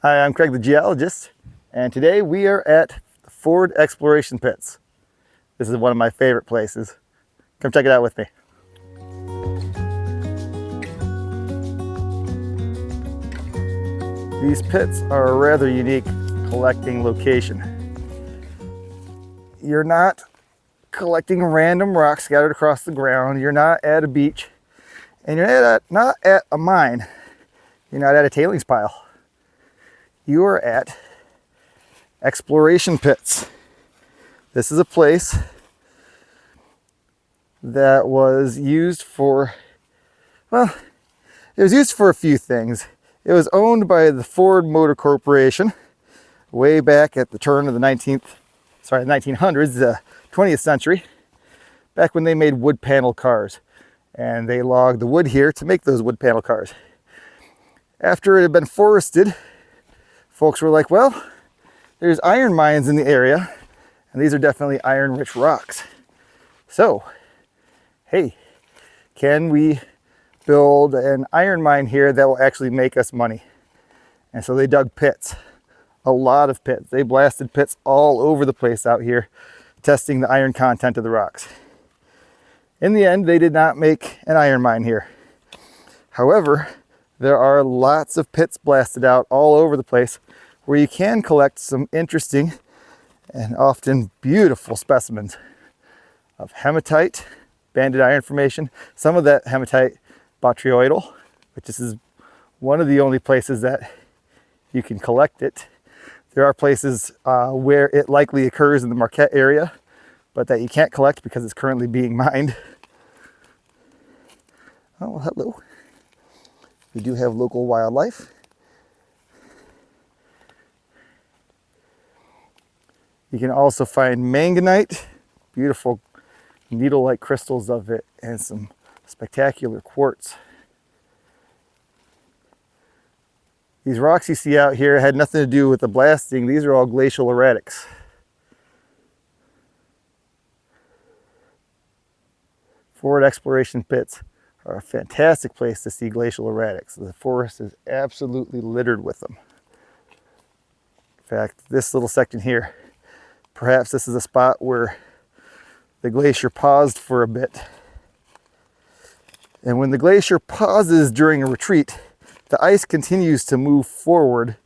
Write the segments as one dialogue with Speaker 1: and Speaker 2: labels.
Speaker 1: Hi, I'm Craig the geologist, and today we are at the Ford Exploration Pits. This is one of my favorite places. Come check it out with me. These pits are a rather unique collecting location. You're not collecting random rocks scattered across the ground. You're not at a beach, and you're not at a mine. You're not at a tailings pile. You are at exploration pits. This is a place that was used for, well, it was used for a few things. It was owned by the Ford Motor Corporation way back at the turn of the 1900s, the 20th century, back when they made wood panel cars. And they logged the wood here to make those wood panel cars. After it had been forested, folks were like, well, there's iron mines in the area, and these are definitely iron-rich rocks. So, hey, can we build an iron mine here that will actually make us money? And so they dug pits, a lot of pits. They blasted pits all over the place out here, testing the iron content of the rocks. In the end, they did not make an iron mine here. However, there are lots of pits blasted out all over the place where you can collect some interesting and often beautiful specimens of hematite, banded iron formation, some of that hematite botryoidal, which this is one of the only places that you can collect it. There are places where it likely occurs in the Marquette area, but that you can't collect because it's currently being mined. Oh, well, hello. We do have local wildlife. You can also find manganite, beautiful needle-like crystals of it, and some spectacular quartz. These rocks you see out here had nothing to do with the blasting. These are all glacial erratics. Ford Exploration Pits are a fantastic place to see glacial erratics. The forest is absolutely littered with them. In fact, this little section here, perhaps this is a spot where the glacier paused for a bit. And when the glacier pauses during a retreat, the ice continues to move forward,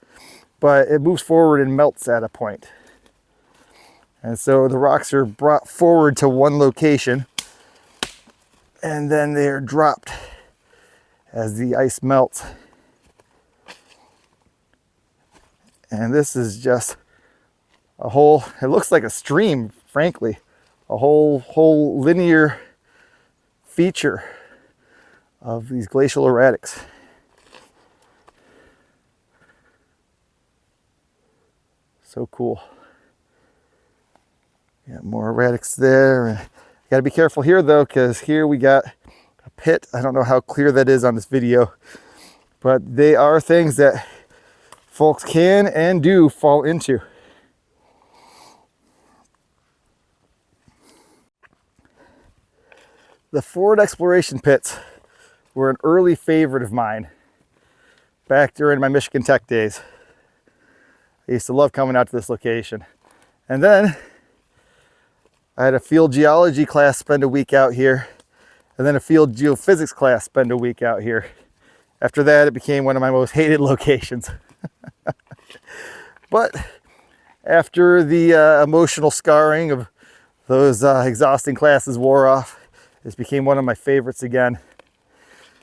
Speaker 1: but it moves forward and melts at a point. And so the rocks are brought forward to one location, and then they are dropped as the ice melts. And this is just a whole, it looks like a stream, frankly, a whole linear feature of these glacial erratics. So cool. Got more erratics there. Got to be careful here though, because here we got a pit. I don't know how clear that is on this video, but they are things that folks can and do fall into. The Ford Exploration Pits were an early favorite of mine back during my Michigan Tech days. I used to love coming out to this location. And then I had a field geology class spend a week out here, and then a field geophysics class spend a week out here. After that, it became one of my most hated locations. But after the emotional scarring of those exhausting classes wore off, this became one of my favorites again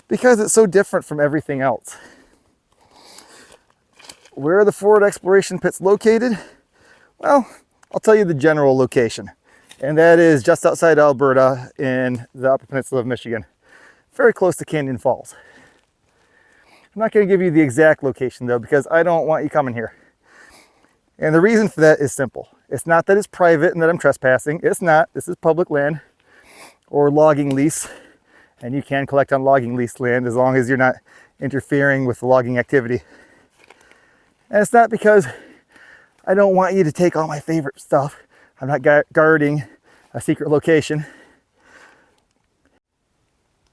Speaker 1: because it's so different from everything else. Where are the Ford Exploration Pits located? Well, I'll tell you the general location, and that is just outside Alberta in the Upper Peninsula of Michigan, very close to Canyon Falls. I'm not going to give you the exact location though, because I don't want you coming here. And the reason for that is simple. It's not that it's private and that I'm trespassing. It's not. This is public land or logging lease, and you can collect on logging lease land as long as you're not interfering with the logging activity. And it's not because I don't want you to take all my favorite stuff. I'm not guarding a secret location.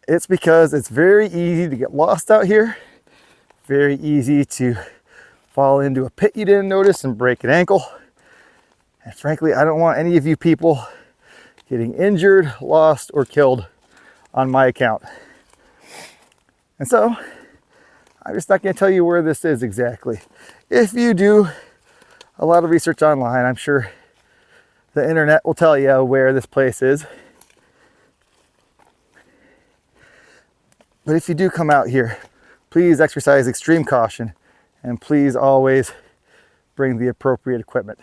Speaker 1: It's because it's very easy to get lost out here, very easy to fall into a pit you didn't notice and break an ankle. And frankly, I don't want any of you people getting injured, lost, or killed on my account. And so, I'm just not going to tell you where this is exactly. If you do a lot of research online, I'm sure the internet will tell you where this place is. But if you do come out here, please exercise extreme caution and please always bring the appropriate equipment.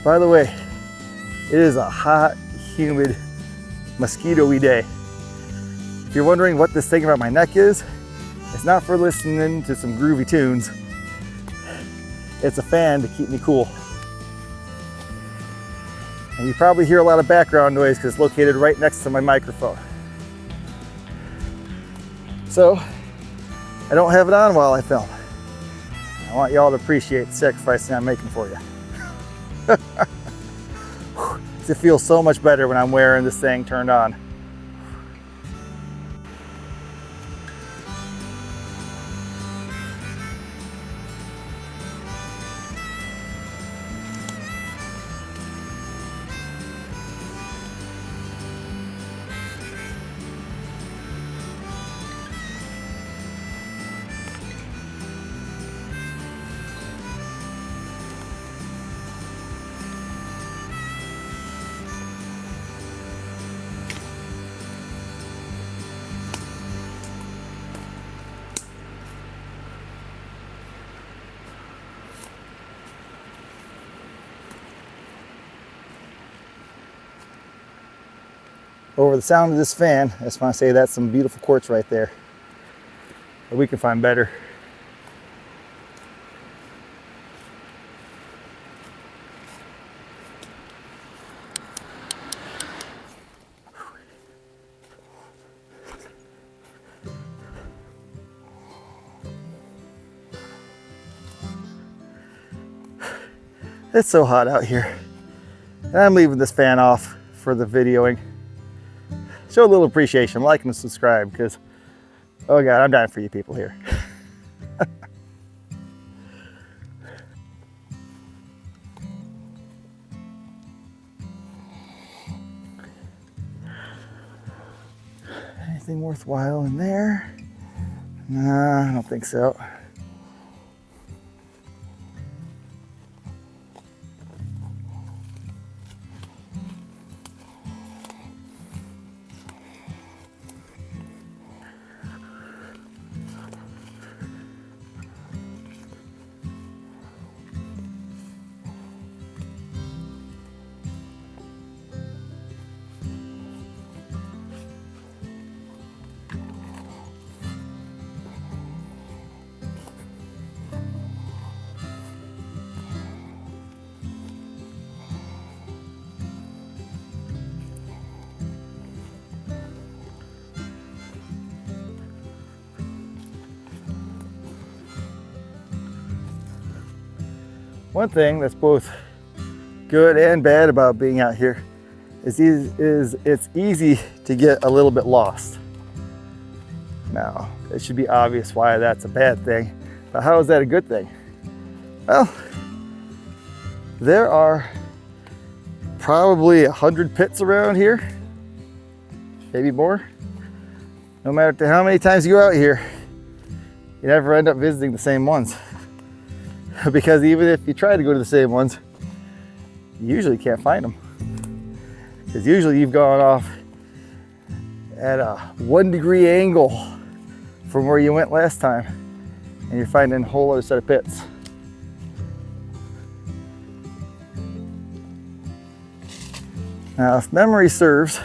Speaker 1: By the way, it is a hot, humid, mosquito-y day. If you're wondering what this thing about my neck is, it's not for listening to some groovy tunes. It's a fan to keep me cool. And you probably hear a lot of background noise because it's located right next to my microphone. So, I don't have it on while I film. I want y'all to appreciate the sacrifice I'm making for you. It feels so much better when I'm wearing this thing turned on. Over the sound of this fan, I just want to say that's some beautiful quartz right there. But we can find better. It's so hot out here. And I'm leaving this fan off for the videoing. Show a little appreciation, like and subscribe, because, oh God, I'm dying for you people here. Anything worthwhile in there? Nah, I don't think so. One thing that's both good and bad about being out here is it's easy to get a little bit lost. Now, it should be obvious why that's a bad thing, but how is that a good thing? Well, there are probably 100 pits around here, maybe more. No matter how many times you go out here, you never end up visiting the same ones. Because even if you try to go to the same ones, you usually can't find them. Because usually you've gone off at a 1 degree angle from where you went last time, and you're finding a whole other set of pits. Now, if memory serves,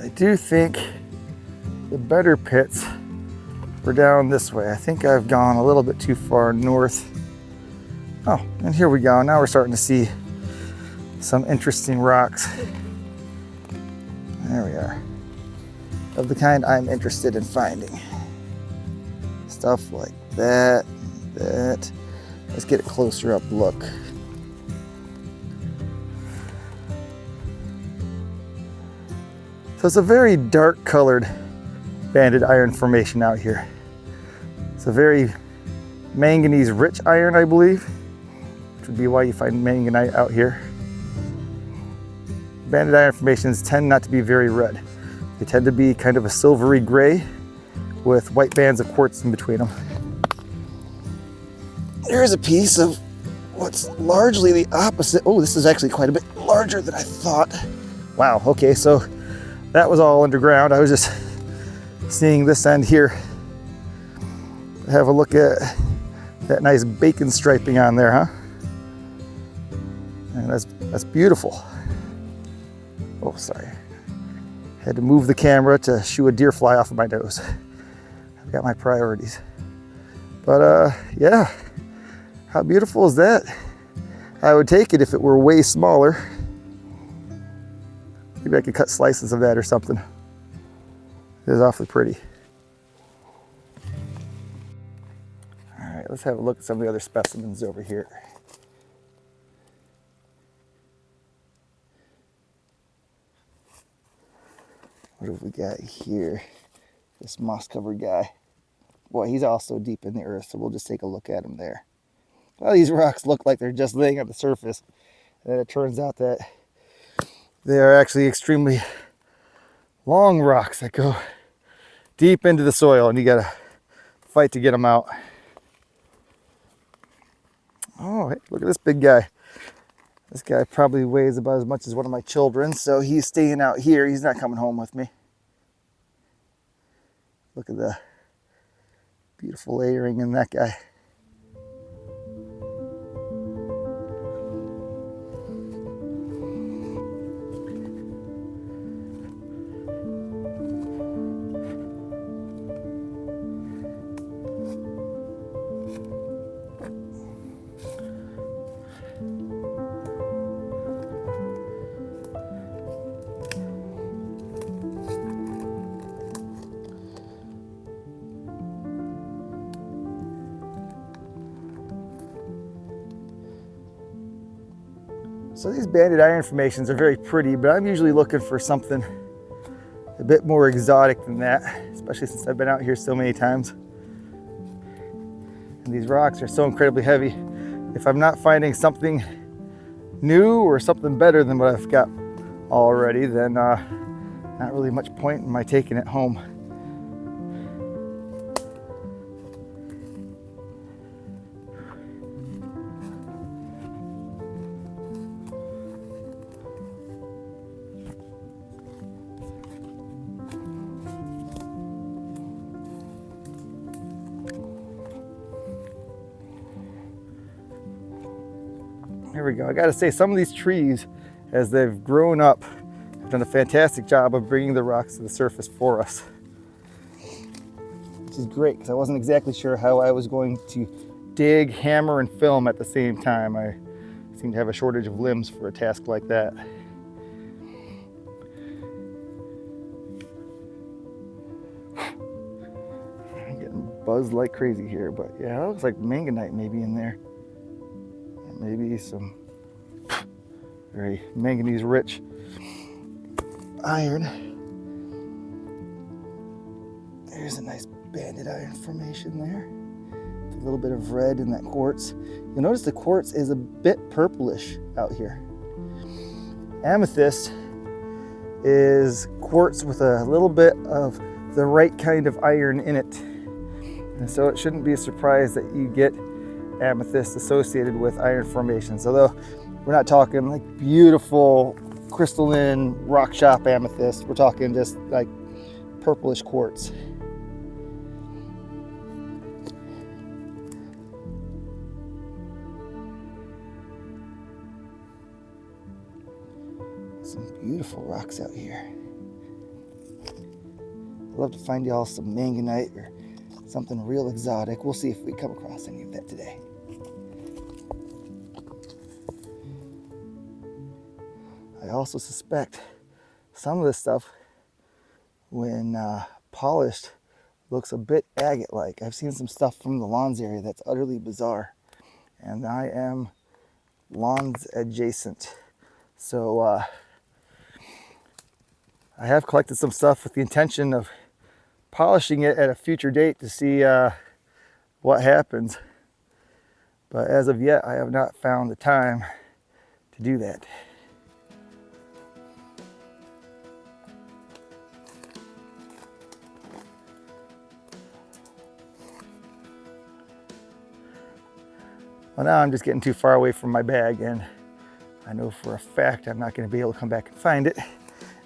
Speaker 1: I do think the better pits were down this way. I think I've gone a little bit too far north. Oh, and here we go. Now we're starting to see some interesting rocks. There we are. Of the kind I'm interested in finding. Stuff like that, that. Let's get a closer up look. So it's a very dark colored banded iron formation out here. It's a very manganese rich iron, I believe, which would be why you find manganite out here. Banded iron formations tend not to be very red. They tend to be kind of a silvery gray with white bands of quartz in between them. Here's a piece of what's largely the opposite. Oh, this is actually quite a bit larger than I thought. Wow, okay, so that was all underground. I was just seeing this end here. Have a look at that nice bacon striping on there, huh? And that's beautiful. Oh, sorry. Had to move the camera to shoo a deer fly off of my nose. I've got my priorities. But yeah, how beautiful is that? I would take it if it were way smaller. Maybe I could cut slices of that or something. It is awfully pretty. All right, let's have a look at some of the other specimens over here. What have we got here? This moss-covered guy. Boy, he's also deep in the earth, so we'll just take a look at him there. Well, these rocks look like they're just laying on the surface. And it turns out that they are actually extremely long rocks that go deep into the soil, and you gotta fight to get them out. Oh, hey, look at this big guy. This guy probably weighs about as much as one of my children, so he's staying out here. He's not coming home with me. Look at the beautiful layering in that guy. So these banded iron formations are very pretty, but I'm usually looking for something a bit more exotic than that, especially since I've been out here so many times. And these rocks are so incredibly heavy. If I'm not finding something new or something better than what I've got already, then not really much point in my taking it home. Here we go. I gotta say, some of these trees, as they've grown up, have done a fantastic job of bringing the rocks to the surface for us. Which is great, because I wasn't exactly sure how I was going to dig, hammer, and film at the same time. I seem to have a shortage of limbs for a task like that. I'm getting buzzed like crazy here, but yeah, it looks like manganite maybe in there. Maybe some very manganese rich iron. There's a nice banded iron formation there. A little bit of red in that quartz. You'll notice the quartz is a bit purplish out here. Amethyst is quartz with a little bit of the right kind of iron in it. And so it shouldn't be a surprise that you get amethyst associated with iron formations, although we're not talking like beautiful crystalline rock shop amethyst. We're talking just like purplish quartz. Some beautiful rocks out here. I'd love to find y'all some manganite or something real exotic. We'll see if we come across any of that today. I also suspect some of this stuff, when polished, looks a bit agate-like. I've seen some stuff from the lawns area that's utterly bizarre. And I am lawns adjacent. So I have collected some stuff with the intention of polishing it at a future date to see what happens. But as of yet, I have not found the time to do that. Well, now I'm just getting too far away from my bag, and I know for a fact I'm not going to be able to come back and find it.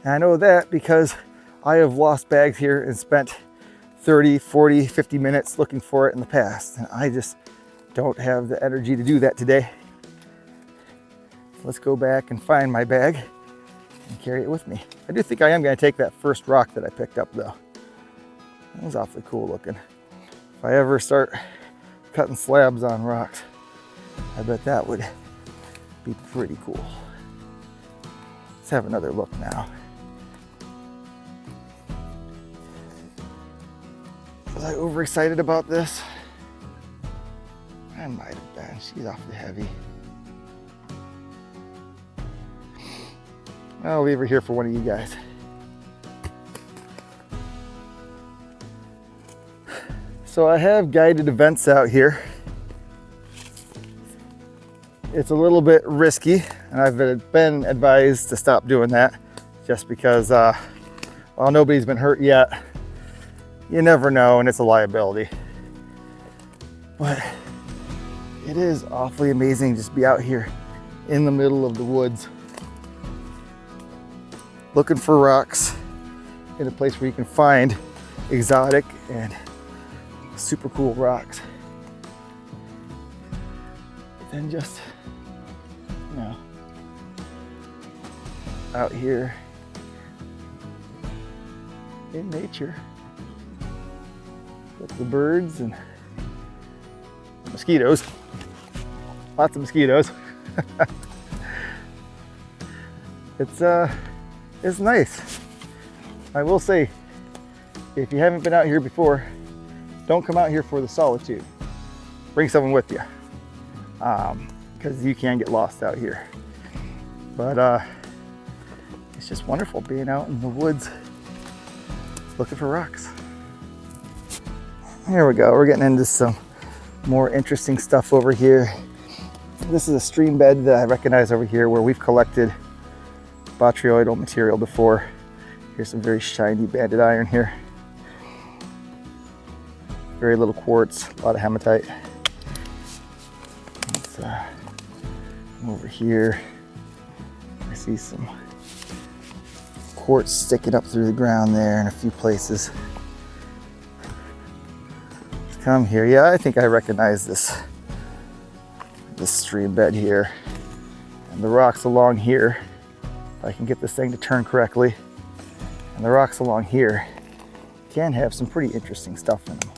Speaker 1: And I know that because I have lost bags here and spent 30, 40, 50 minutes looking for it in the past. And I just don't have the energy to do that today. So let's go back and find my bag and carry it with me. I do think I am going to take that first rock that I picked up, though. That was awfully cool looking. If I ever start cutting slabs on rocks, I bet that would be pretty cool. Let's have another look now. Was I overexcited about this? I might have been. She's awfully heavy. I'll leave her here for one of you guys. So I have guided events out here. It's a little bit risky, and I've been advised to stop doing that just because while nobody's been hurt yet, you never know, and it's a liability. But it is awfully amazing just to be out here in the middle of the woods looking for rocks in a place where you can find exotic and super cool rocks. But then just, you know, out here in nature with the birds and mosquitoes. Lots of mosquitoes. It's nice. I will say, if you haven't been out here before, don't come out here for the solitude. Bring someone with you, because you can get lost out here. But it's just wonderful being out in the woods looking for rocks. Here we go. We're getting into some more interesting stuff over here. This is a stream bed that I recognize over here where we've collected botryoidal material before. Here's some very shiny banded iron here. Very little quartz, a lot of hematite. Let's come over here. I see some quartz sticking up through the ground there in a few places. Let's come here. Yeah, I think I recognize this stream bed here. And the rocks along here, if I can get this thing to turn correctly, and the rocks along here can have some pretty interesting stuff in them.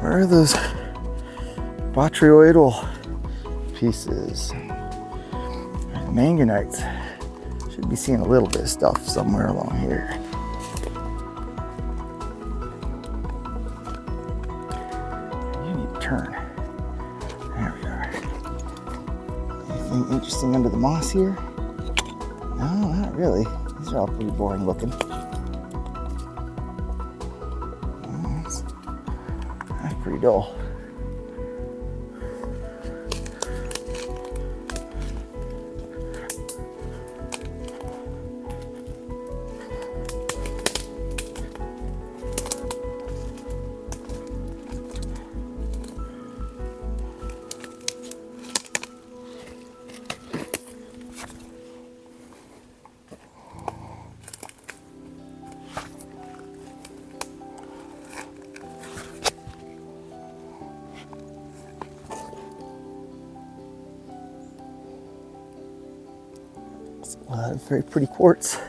Speaker 1: Where are those botryoidal pieces? Manganites. Should be seeing a little bit of stuff somewhere along here. You need to turn. There we are. Anything interesting under the moss here? No, not really. These are all pretty boring looking. That's pretty dull. Very pretty quartz.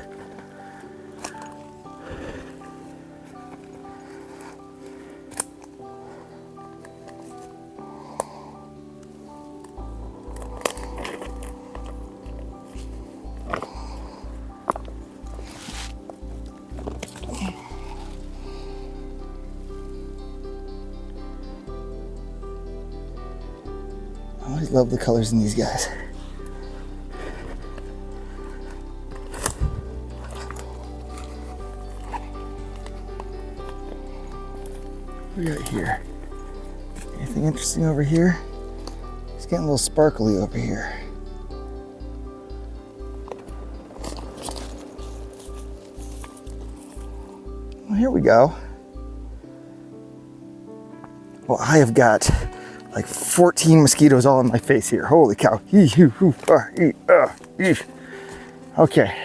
Speaker 1: I always love the colors in these guys. What do we got here? Anything interesting over here? It's getting a little sparkly over here. Well, here we go. Well, I have got like 14 mosquitoes all in my face here. Holy cow. Okay.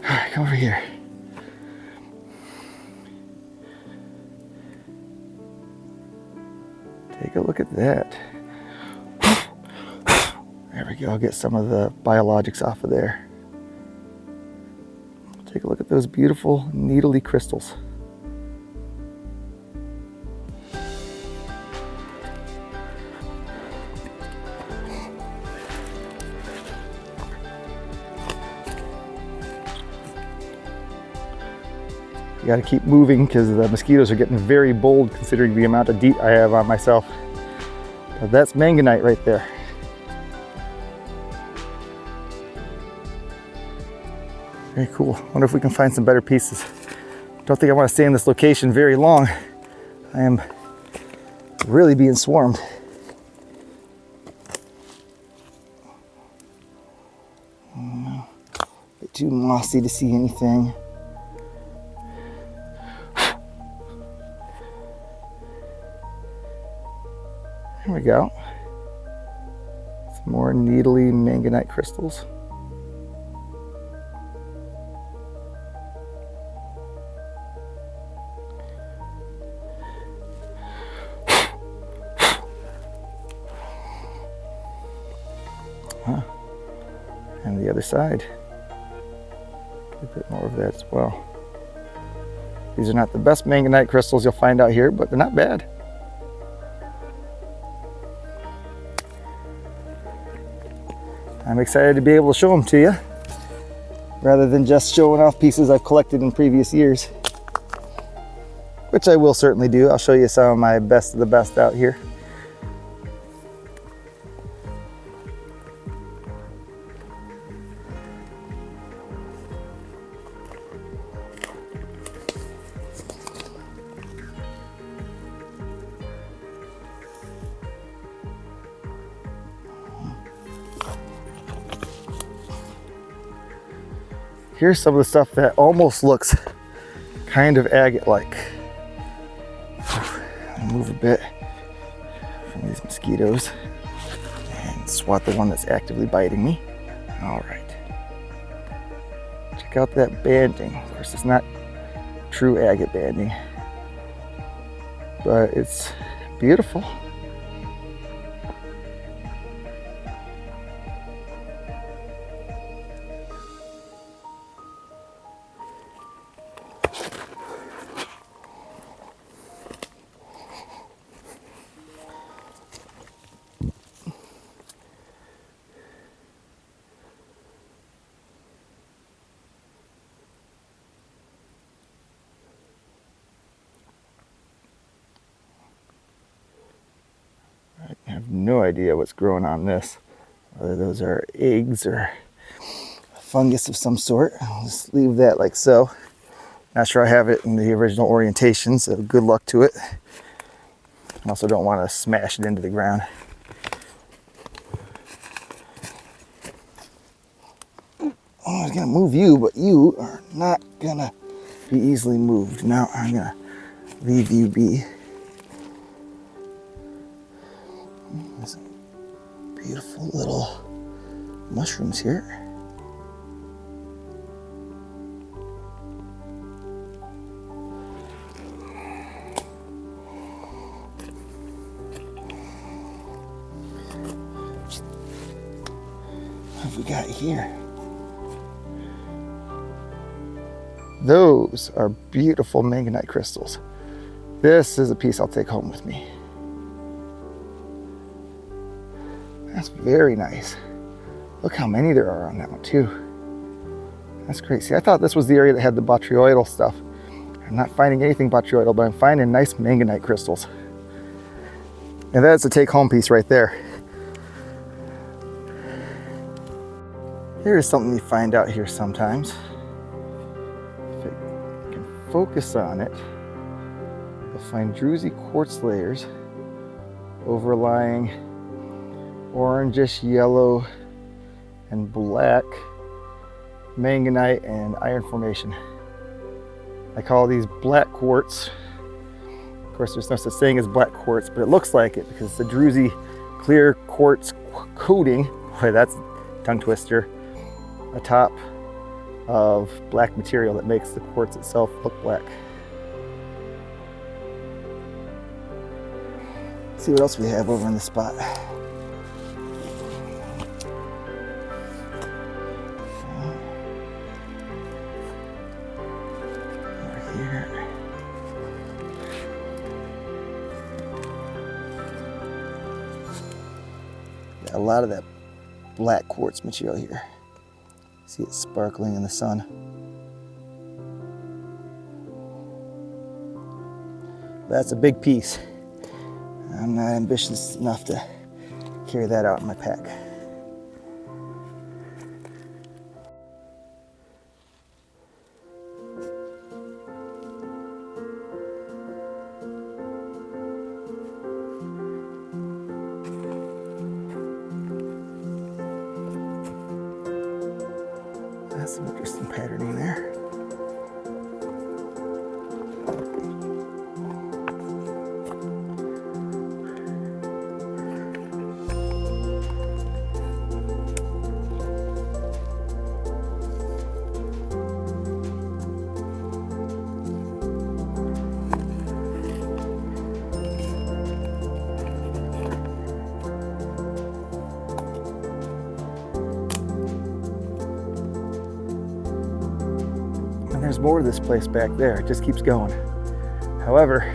Speaker 1: All right, come over here. Take a look at that. There we go. I'll get some of the biologics off of there. Take a look at those beautiful needly crystals. You got to keep moving because the mosquitoes are getting very bold considering the amount of DEET I have on myself. But that's manganite right there. Very cool. Wonder if we can find some better pieces. Don't think I want to stay in this location very long. I am really being swarmed. A bit too mossy to see anything. There we go. Some more needly manganite crystals. And the other side. A bit more of that as well. These are not the best manganite crystals you'll find out here, but they're not bad. I'm excited to be able to show them to you, rather than just showing off pieces I've collected in previous years, which I will certainly do. I'll show you some of my best of the best out here. Here's some of the stuff that almost looks kind of agate-like. I'll move a bit from these mosquitoes and swat the one that's actively biting me. All right. Check out that banding. Of course, it's not true agate banding, but it's beautiful. have no idea what's growing on this. Whether those are eggs or a fungus of some sort. I'll just leave that like so. Not sure I have it in the original orientation, so good luck to it. I also don't want to smash it into the ground. I was gonna move you, but you are not gonna be easily moved. Now I'm gonna leave you be. There's some beautiful little mushrooms here. What have we got here? Those are beautiful manganite crystals. This is a piece I'll take home with me. That's very nice. Look how many there are on that one too. That's great. See, I thought this was the area that had the botryoidal stuff. I'm not finding anything botryoidal, but I'm finding nice manganite crystals. And that's a take-home piece right there. Here's something you find out here sometimes. If I can focus on it, you'll find druzy quartz layers overlying orangish yellow and black manganite and iron formation. I call these black quartz. Of course, there's no such thing as black quartz, but it looks like it because it's a druzy clear quartz coating. Boy, that's a tongue twister. Atop of black material that makes the quartz itself look black. Let's see what else we have over in the spot. Over here. Got a lot of that black quartz material here. See it sparkling in the sun. That's a big piece. I'm not ambitious enough to carry that out in my pack. That's some interesting patterning there. There's more to this place back there. It just keeps going. However,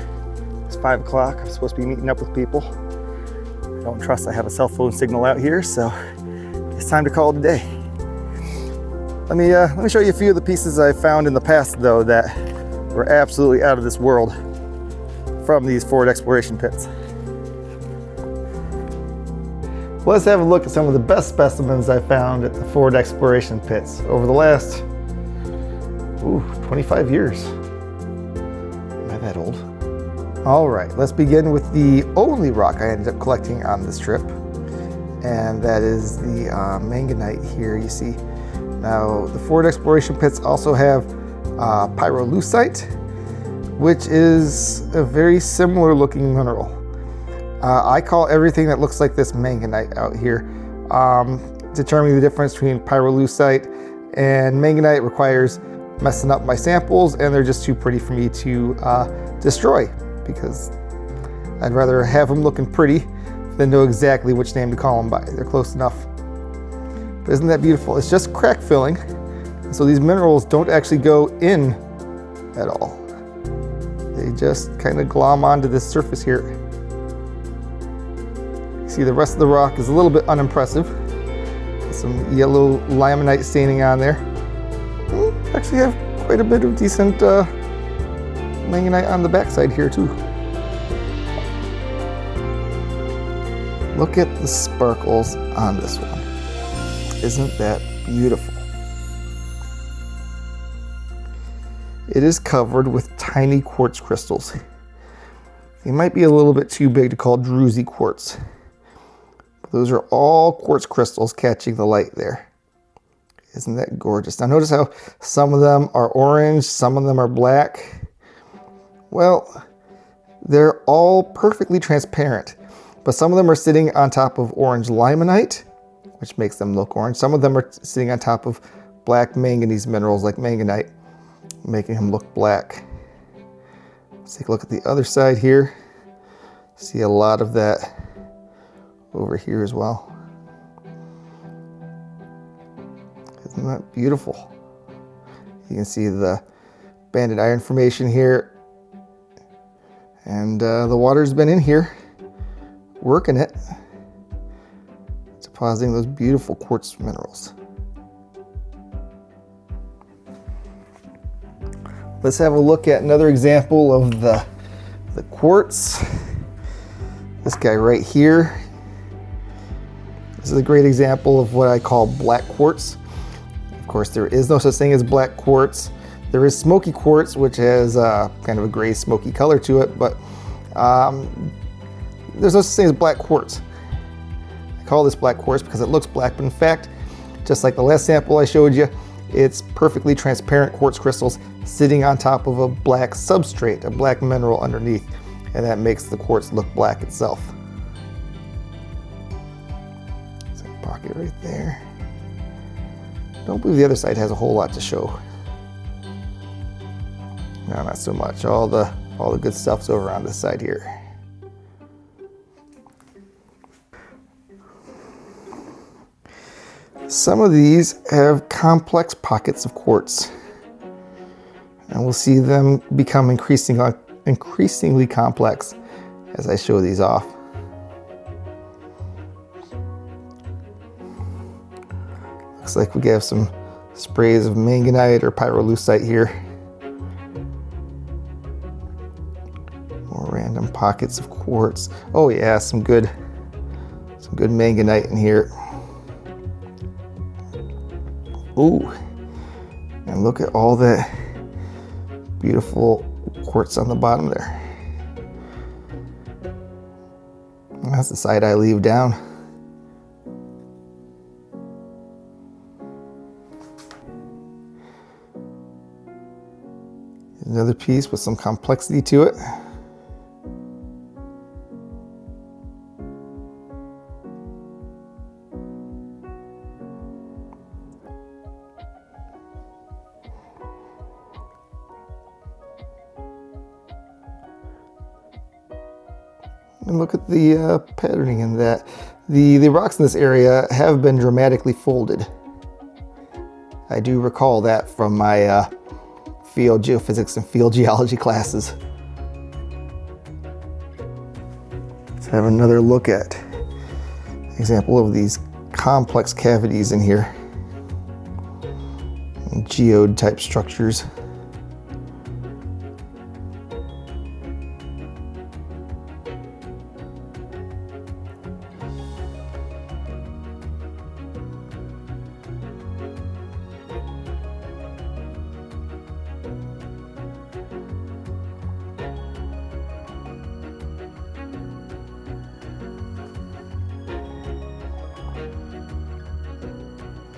Speaker 1: it's 5 o'clock. I'm supposed to be meeting up with people. I don't trust I have a cell phone signal out here, so it's time to call it a day. Let me show you a few of the pieces I found in the past, though, that were absolutely out of this world from these forward exploration pits. Let's have a look at some of the best specimens I found at the forward exploration pits over the last 25 years. Am I that old? All right, let's begin with the only rock I ended up collecting on this trip, and that is the manganite here you see. Now, the forward exploration pits also have pyrolusite, which is a very similar looking mineral. I call everything that looks like this manganite out here. Determining the difference between pyrolusite and manganite requires messing up my samples, and they're just too pretty for me to destroy, because I'd rather have them looking pretty than know exactly which name to call them by. They're close enough. But isn't that beautiful? It's just crack filling, so these minerals don't actually go in at all. They just kind of glom onto this surface here. You see the rest of the rock is a little bit unimpressive. Some yellow limonite staining on there. Actually have quite a bit of decent manganite on the backside here too. Look at the sparkles on this one. Isn't that beautiful? It is covered with tiny quartz crystals. They might be a little bit too big to call druzy quartz. But those are all quartz crystals catching the light there. Isn't that gorgeous? Now notice how some of them are orange, some of them are black. Well, they're all perfectly transparent, but some of them are sitting on top of orange limonite, which makes them look orange. Some of them are sitting on top of black manganese minerals like manganite, making them look black. Let's take a look at the other side here. See a lot of that over here as well. Isn't that beautiful? You can see the banded iron formation here. And the water's been in here, working it, depositing those beautiful quartz minerals. Let's have a look at another example of the quartz. This guy right here. This is a great example of what I call black quartz. Of course, there is no such thing as black quartz. There is smoky quartz, which has kind of a gray smoky color to it, but there's no such thing as black quartz. I call this black quartz because it looks black, but in fact, just like the last sample I showed you, it's perfectly transparent quartz crystals sitting on top of a black substrate, a black mineral underneath, and that makes the quartz look black itself. There's a pocket right there. Don't believe the other side has a whole lot to show. No, not so much. All the good stuff's over on this side here. Some of these have complex pockets of quartz, and we'll see them become increasingly complex as I show these off. Looks like we have some sprays of manganite or pyrolusite here. More random pockets of quartz. Oh yeah, some good manganite in here. Ooh, and look at all that beautiful quartz on the bottom there. That's the side I leave down. Another piece with some complexity to it. And look at the patterning in that. The rocks in this area have been dramatically folded. I do recall that from my field geophysics and field geology classes. Let's have another look at an example of these complex cavities in here. Geode type structures.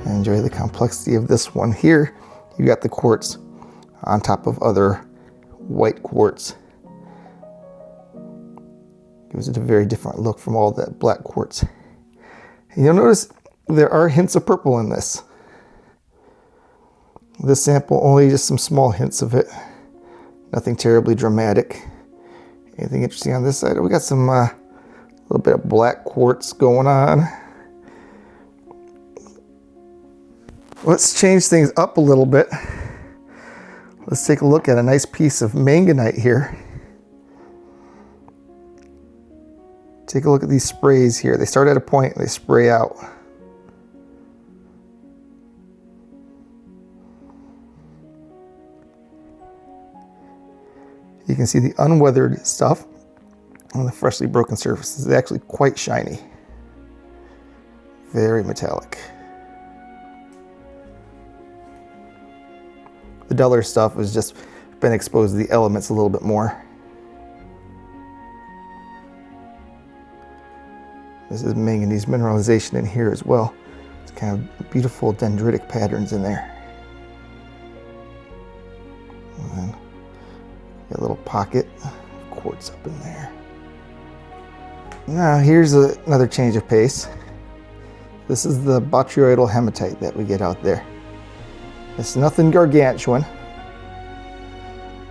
Speaker 1: Enjoy the complexity of this one here. You got the quartz on top of other white quartz. Gives it a very different look from all that black quartz. And you'll notice there are hints of purple in this. This sample, only just some small hints of it. Nothing terribly dramatic. Anything interesting on this side? We got some little bit of black quartz going on. Let's change things up a little bit. Let's take a look at a nice piece of manganite here. Take a look at these sprays here. They start at a point and they spray out. You can see the unweathered stuff on the freshly broken surface is actually quite shiny. Very metallic. The duller stuff has just been exposed to the elements a little bit more. This is manganese mineralization in here as well. It's kind of beautiful dendritic patterns in there. And then a little pocket of quartz up in there. Now here's another change of pace. This is the botryoidal hematite that we get out there. It's nothing gargantuan.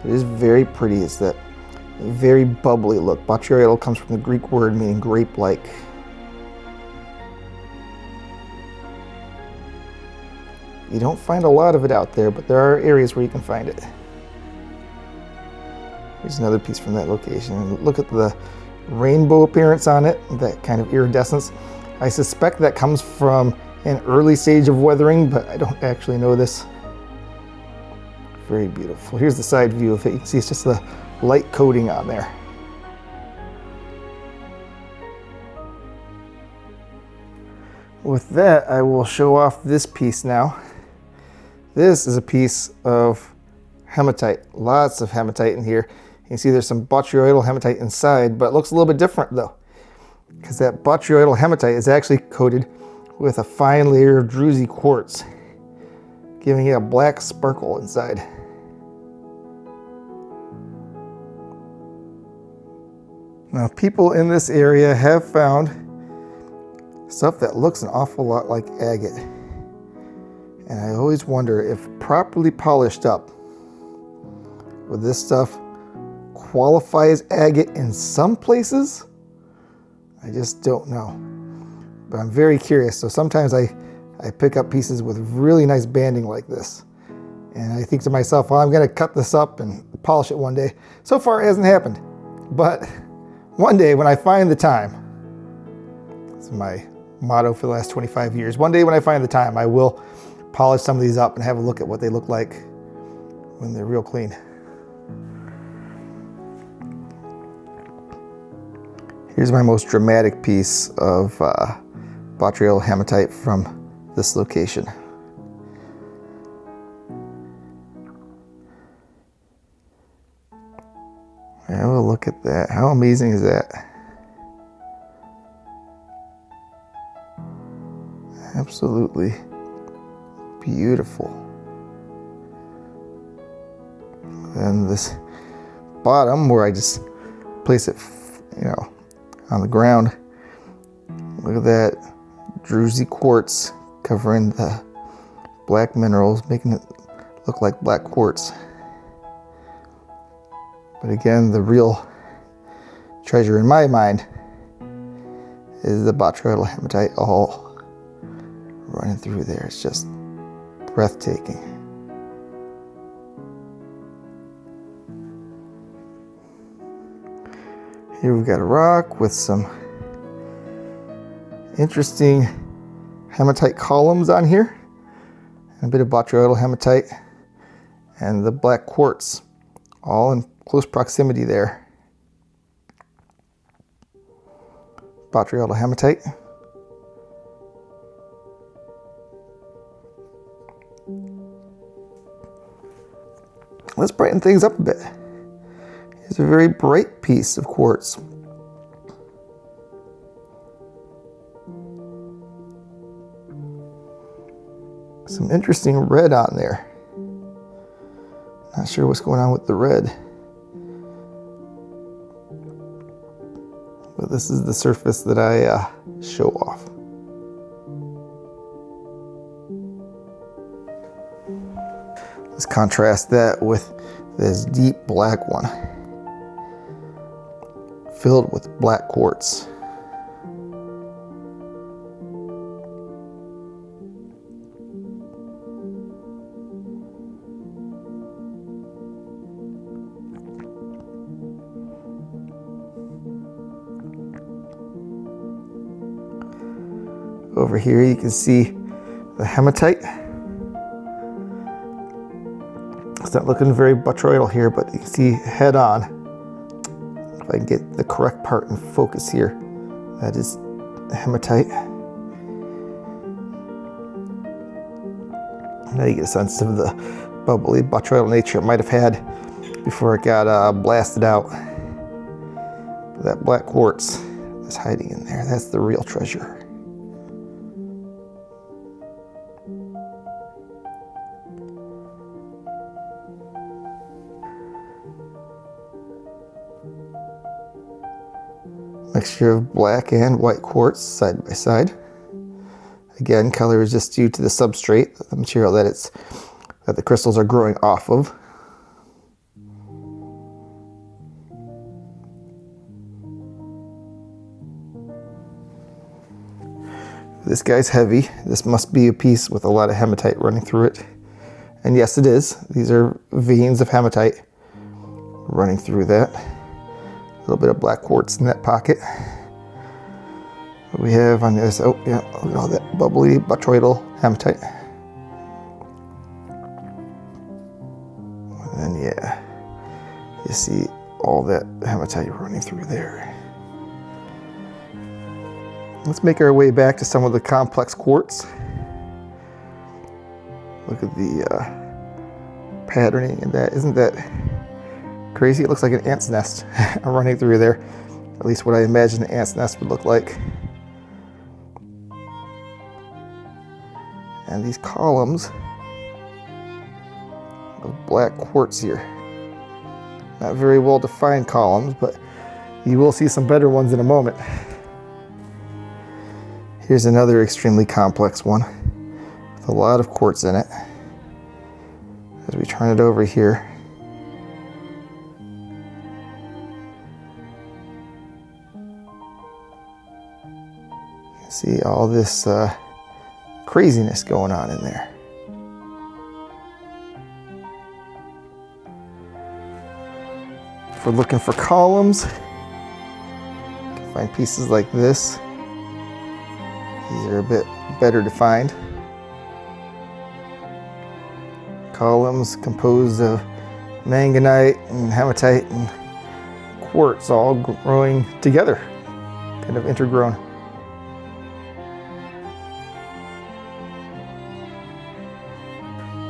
Speaker 1: It is very pretty. It's that very bubbly look. Botryoidal comes from the Greek word meaning grape-like. You don't find a lot of it out there, but there are areas where you can find it. Here's another piece from that location. And look at the rainbow appearance on it, that kind of iridescence. I suspect that comes from an early stage of weathering, but I don't actually know this. Very beautiful. Here's the side view of it. You can see it's just the light coating on there. With that, I will show off this piece now. This is a piece of hematite. Lots of hematite in here. You can see there's some botryoidal hematite inside, but it looks a little bit different though, because that botryoidal hematite is actually coated with a fine layer of druzy quartz, giving it a black sparkle inside. Now, people in this area have found stuff that looks an awful lot like agate. And I always wonder if properly polished up, would this stuff qualify as agate in some places? I just don't know. But I'm very curious. So sometimes I pick up pieces with really nice banding like this. And I think to myself, well, I'm going to cut this up and polish it one day. So far, it hasn't happened. But one day when I find the time, it's my motto for the last 25 years. One day when I find the time, I will polish some of these up and have a look at what they look like when they're real clean. Here's my most dramatic piece of botryoidal hematite from this location. Have a look at that. How amazing is that? Absolutely beautiful. And this bottom, where I just place it, on the ground. Look at that druzy quartz covering the black minerals, making it look like black quartz. But again, the real treasure in my mind is the botryoidal hematite all running through there. It's just breathtaking. Here we've got a rock with some interesting hematite columns on here, and a bit of botryoidal hematite and the black quartz, all in close proximity there. Botryoidal hematite. Let's brighten things up a bit. Here's a very bright piece of quartz. Some interesting red on there. Not sure what's going on with the red. But this is the surface that I show off. Let's contrast that with this deep black one, filled with black quartz. Over here you can see the hematite. It's not looking very botryoidal here, but you can see head on. If I can get the correct part in focus here, that is the hematite. Now you get a sense of the bubbly botryoidal nature it might have had before it got blasted out. That black quartz is hiding in there. That's the real treasure. Mixture of black and white quartz side by side. Again, color is just due to the substrate, the material that the crystals are growing off of. This guy's heavy. This must be a piece with a lot of hematite running through it. And yes, it is. These are veins of hematite running through that. A little bit of black quartz in that pocket. What we have on this, oh yeah, look at all that bubbly botryoidal hematite. And then yeah, you see all that hematite running through there. Let's make our way back to some of the complex quartz. Look at the patterning in that. Isn't that crazy? It looks like an ant's nest running through there. At least what I imagine an ant's nest would look like. And these columns of black quartz here. Not very well defined columns, but you will see some better ones in a moment. Here's another extremely complex one with a lot of quartz in it. As we turn it over here, you can see all this craziness going on in there. If we're looking for columns, you can find pieces like this. These are a bit better defined. Columns composed of manganite and hematite and quartz all growing together, kind of intergrown.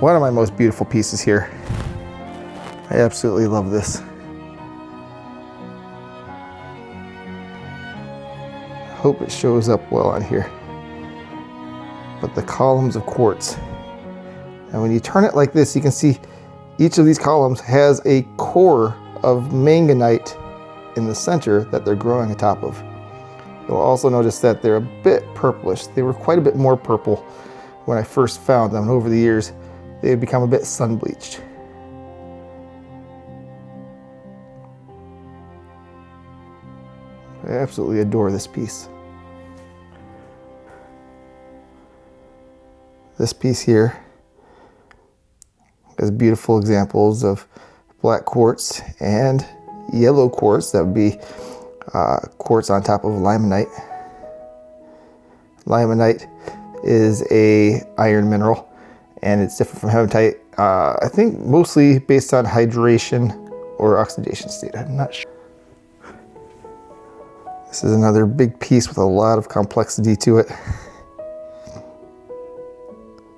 Speaker 1: One of my most beautiful pieces here. I absolutely love this. Hope it shows up well on here. But the columns of quartz. And when you turn it like this, you can see each of these columns has a core of manganite in the center that they're growing atop of. You'll also notice that they're a bit purplish. They were quite a bit more purple when I first found them. And over the years, they've become a bit sun-bleached. I absolutely adore this piece. This piece here has beautiful examples of black quartz and yellow quartz. That would be quartz on top of limonite. Limonite is a iron mineral, and it's different from hematite. I think mostly based on hydration or oxidation state. I'm not sure. This is another big piece with a lot of complexity to it.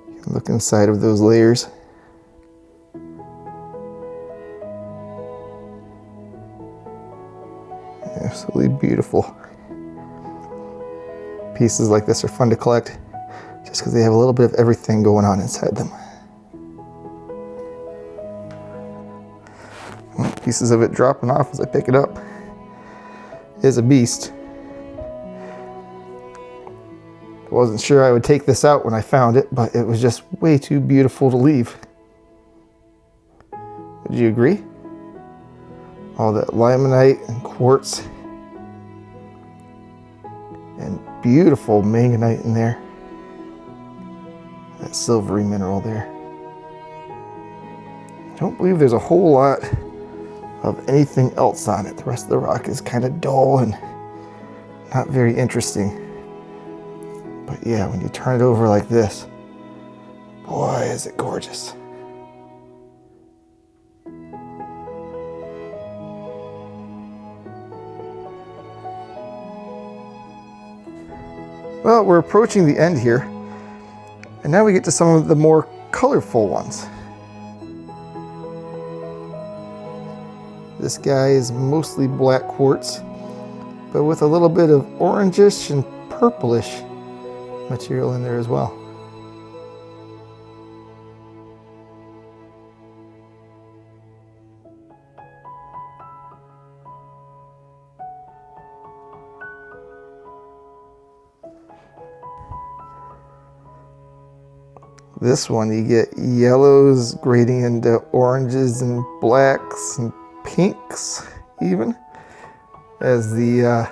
Speaker 1: You can look inside of those layers. Absolutely beautiful. Pieces like this are fun to collect just because they have a little bit of everything going on inside them. Pieces of it dropping off as I pick it up. Is a beast. I wasn't sure I would take this out when I found it, but it was just way too beautiful to leave. Would you agree? All that limonite and quartz and beautiful manganite in there. That silvery mineral there. I don't believe there's a whole lot of anything else on it. The rest of the rock is kind of dull and not very interesting. But yeah, when you turn it over like this, boy, is it gorgeous. Well, we're approaching the end here. And now we get to some of the more colorful ones. This guy is mostly black quartz, but with a little bit of orangish and purplish material in there as well. This one you get yellows grading into oranges and blacks and pinks even, as the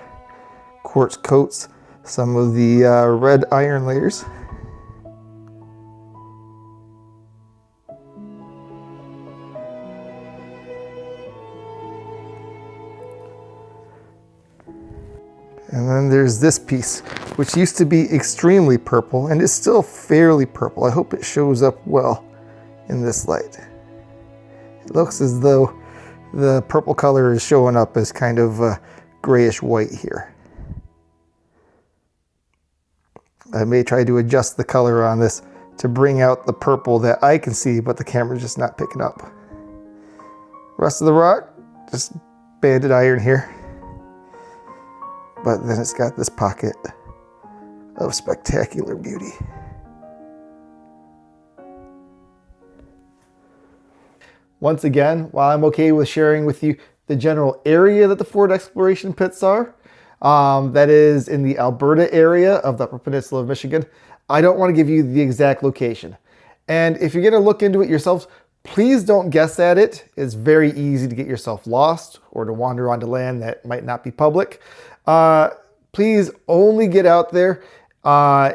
Speaker 1: quartz coats some of the red iron layers. And then there's this piece, which used to be extremely purple and is still fairly purple. I hope it shows up well in this light. It looks as though the purple color is showing up as kind of grayish white here. I may try to adjust the color on this to bring out the purple that I can see, but the camera's just not picking up. Rest of the rock, just banded iron here. But then it's got this pocket of spectacular beauty. Once again, while I'm okay with sharing with you the general area that the Ford exploration pits are, that is in the Alberta area of the Upper Peninsula of Michigan, I don't want to give you the exact location. And if you're going to look into it yourselves, please don't guess at it. It's very easy to get yourself lost or to wander onto land that might not be public. Please only get out there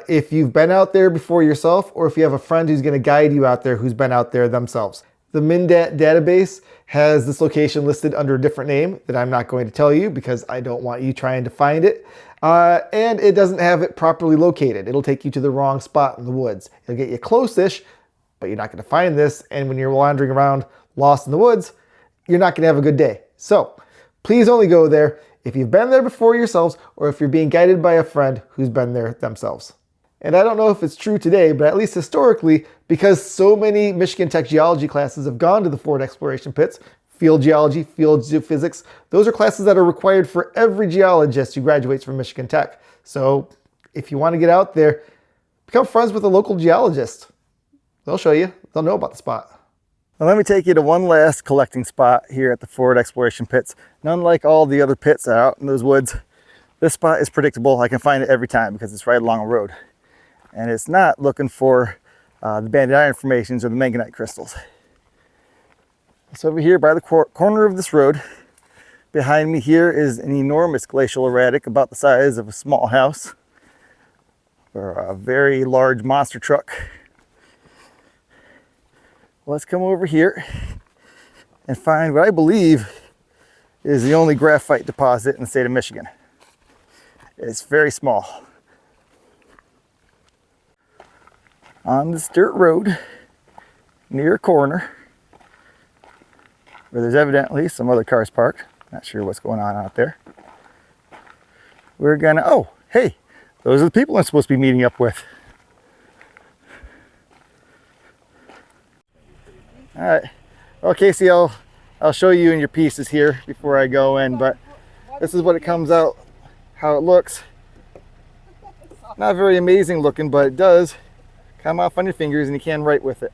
Speaker 1: if you've been out there before yourself, or if you have a friend who's going to guide you out there who's been out there themselves. The MinDat database has this location listed under a different name that I'm not going to tell you because I don't want you trying to find it. And it doesn't have it properly located. It'll take you to the wrong spot in the woods. It'll get you close-ish, but you're not going to find this. And when you're wandering around lost in the woods, you're not going to have a good day. So please only go there if you've been there before yourselves, or if you're being guided by a friend who's been there themselves. And I don't know if it's true today, but at least historically, because so many Michigan Tech geology classes have gone to the Ford exploration pits, field geology, field geophysics, those are classes that are required for every geologist who graduates from Michigan Tech. So if you want to get out there, become friends with a local geologist. They'll show you, they'll know about the spot. Now let me take you to one last collecting spot here at the Ford exploration pits. And unlike all the other pits out in those woods, this spot is predictable. I can find it every time because it's right along a road. And it's not looking for the banded iron formations or the manganite crystals. It's over here by the corner of this road. Behind me here is an enormous glacial erratic about the size of a small house, or a very large monster truck. Let's come over here and find what I believe is the only graphite deposit in the state of Michigan. It's very small. On this dirt road near a corner where there's evidently some other cars parked. Not sure what's going on out there. We're gonna, oh, hey, those are the people I'm supposed to be meeting up with. All right, well, Casey, I'll show you in your pieces here before I go in, but this is what it comes out, how it looks. Not very amazing looking, but it does come off on your fingers and you can write with it.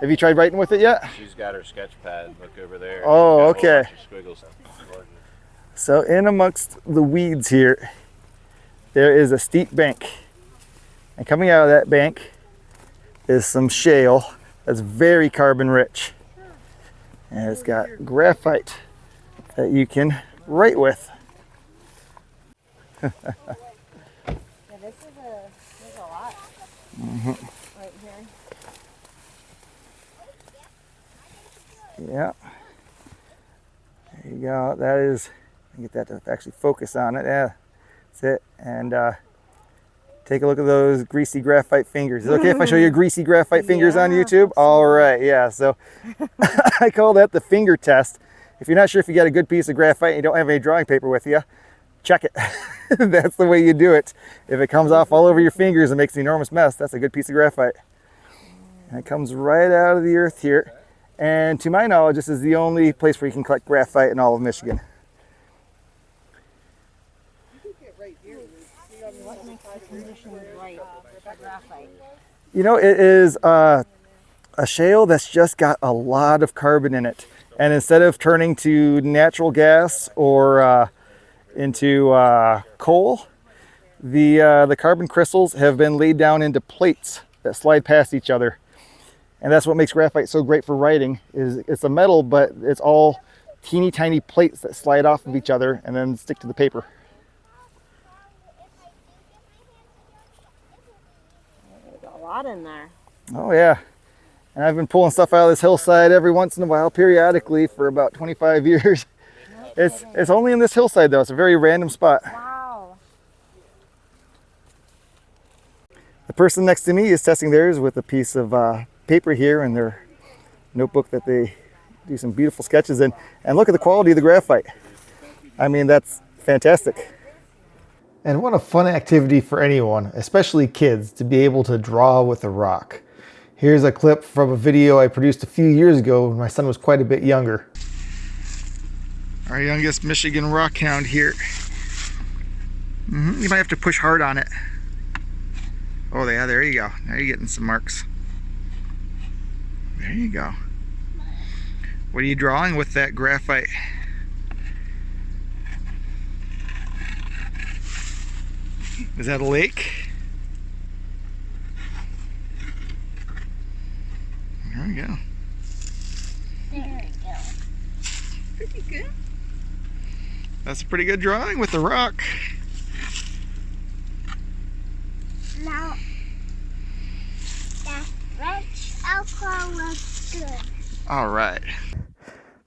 Speaker 1: Have you tried writing with it yet?
Speaker 2: She's got her sketch pad, look over there.
Speaker 1: Oh, okay.
Speaker 2: Squiggles.
Speaker 1: So in amongst the weeds here, there is a steep bank. And coming out of that bank is some shale that's very carbon rich. And it's got graphite that you can write with.
Speaker 3: Yeah, there's a lot right here.
Speaker 1: Yeah. There you go. That is, get that to actually focus on it. Yeah, that's it. And take a look at those greasy graphite fingers. Is it okay if I show you greasy graphite fingers on YouTube? Absolutely. All right, yeah. So I call that the finger test. If you're not sure if you got a good piece of graphite and you don't have any drawing paper with you, check it. That's the way you do it. If it comes off all over your fingers and makes an enormous mess, that's a good piece of graphite. And it comes right out of the earth here. And to my knowledge, this is the only place where you can collect graphite in all of Michigan.
Speaker 3: What makes the conditions right for graphite?
Speaker 1: You know, it is a shale that's just got a lot of carbon in it. And instead of turning to natural gas or into coal, the carbon crystals have been laid down into plates that slide past each other. And that's what makes graphite so great for writing. Is it's a metal, but it's all teeny tiny plates that slide off of each other and then stick to the paper.
Speaker 3: There's a lot in there.
Speaker 1: Oh yeah. And I've been pulling stuff out of this hillside every once in a while, periodically, for about 25 years. It's only in this hillside though. It's a very random spot.
Speaker 3: Wow.
Speaker 1: The person next to me is testing theirs with a piece of paper here in their notebook that they do some beautiful sketches in. And look at the quality of the graphite. I mean, that's fantastic. And what a fun activity for anyone, especially kids, to be able to draw with a rock. Here's a clip from a video I produced a few years ago when my son was quite a bit younger. Our youngest Michigan rock hound here. You might have to push hard on it. Oh yeah, there you go. Now you're getting some marks. There you go. What are you drawing with that graphite? Is that a lake? There we go.
Speaker 3: There we go. Pretty good.
Speaker 1: That's a pretty good drawing with the rock.
Speaker 4: Now, the red alcohol looks good.
Speaker 1: All right.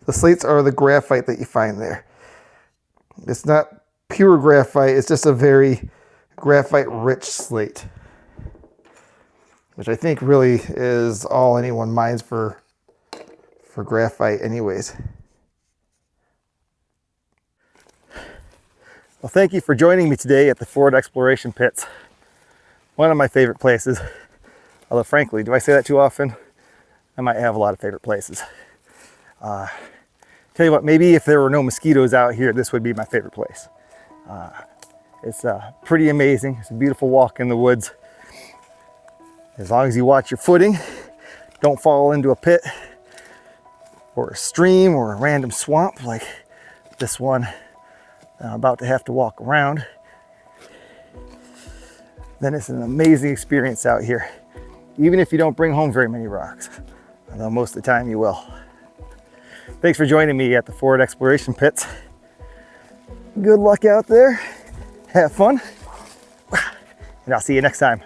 Speaker 1: The slates are the graphite that you find there. It's not pure graphite, it's just a very graphite-rich slate, which I think really is all anyone mines for graphite anyways. Well, thank you for joining me today at the Ford Exploration Pits. One of my favorite places. Although frankly, do I say that too often? I might have a lot of favorite places. Tell you what, maybe if there were no mosquitoes out here, this would be my favorite place. It's pretty amazing. It's a beautiful walk in the woods. As long as you watch your footing, don't fall into a pit or a stream or a random swamp like this one I'm about to have to walk around, then it's an amazing experience out here. Even if you don't bring home very many rocks, although most of the time you will. Thanks for joining me at the Ford Exploration Pits. Good luck out there. Have fun. And I'll see you next time.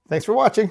Speaker 1: Thanks for watching.